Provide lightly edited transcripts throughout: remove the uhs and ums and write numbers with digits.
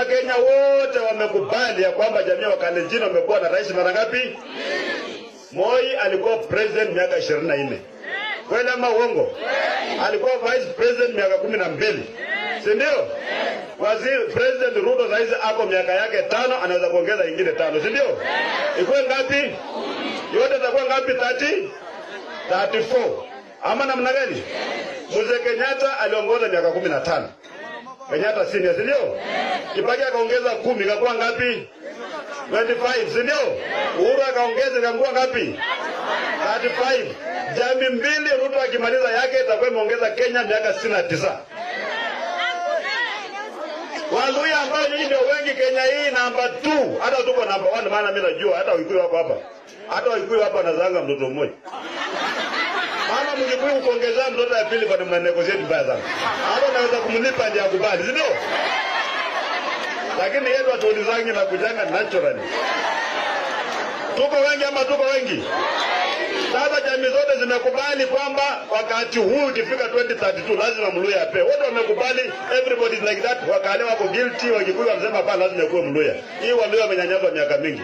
Kenya wote wamekubali ya kwamba jamii wa Kalenjin wamekuwa na rais mara ngapi? Moi alikuwa president miaka 24. Kweli ama uongo? Alikuwa vice president miaka 12. Si ndio? Waziri President Ruto saizi ako miaka yake 5, anaweza kuongeza ingine 5, si ndio? Ikuwe ngapi? Yote itakuwa ngapi? 34. Ama namna gani? Mzee Kenyatta aliongoza miaka 15. Kenyatta senior, si ndio? Kibaki akaongeza 10, ikakuwa ngapi? 25, si ndio? Uhuru akaongeza ikakuwa ngapi? 35. Jamii mbili Ruto akimaliza yake itakuwa imeongeza Kenya miaka 69. Waluya ambao nyinyi ndio wengi Kenya hii namba 2, hata tuko namba 1 maana mimi najua hata Wakikuyu wako hapa. Hata Wakikuyu hapa anazanga mtoto mmoja. Mama Mkikuyu kuongeza mtoto ya pili bado mnanegotiate mbaya sana. Hapo naweza kumlipa ndio akubali, si ndio? Lakini yeye ndo atulizangi na kujanga naturally. Tuko wengi ama tuko wengi? Sasa jamii zote zimekubali kwamba wakati huu ukifika 2032 lazima Mluya ape. Wote wamekubali, everybody is like that. Wakale wako guilty, Wakikuyu wanasema hapana lazima kuwe Mluya. Hii Waluya wamenyanyaswa miaka mingi.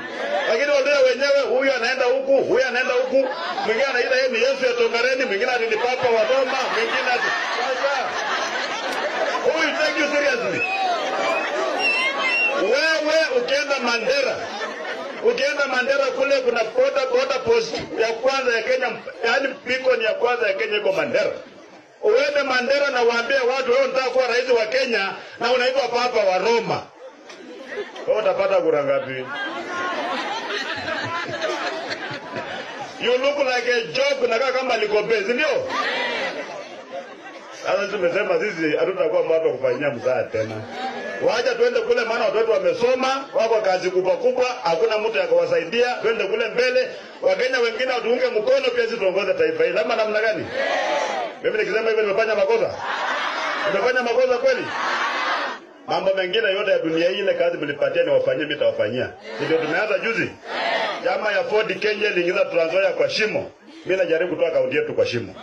Lakini Waluya wenyewe huyu anaenda huku, huyu anaenda huku, mwingine anaita yeye ni Yesu ya Tongareni, mwingine ni Papa wa Roma, mwingine sasa. Who will take you seriously? Wewe ukienda Mandera kule kuna border post ya kwanza ya Kenya, yani beacon ya kwanza ya Kenya iko Mandera. Uende Mandera na waambie watu wewe unataka kuwa rais wa Kenya na unaitwa Papa wa Roma. Wewe utapata kura ngapi? You look like a joke na kama likobezi, ndio? Sasa tumesema sisi hatutakuwa watu kufanyia mzaha tena. Wacha tuende kule maana watoto wamesoma, wako kazi kubwa, hakuna mtu akawasaidia, twende kule mbele. Wakenya wengine watuunge mkono pia sisi tuongoze taifa hili. Lama namna gani? Mimi nikisema hivyo nimefanya makosa? Nimefanya makosa kweli? Mambo mengine yote ya dunia ile kazi mlipatia ni wafanyie mimi tawafanyia. Ndio tumeanza juzi. Chama ya Ford Kenya iliingiza Trans Nzoia kwa shimo. Mimi najaribu kutoa kaunti yetu kwa shimo.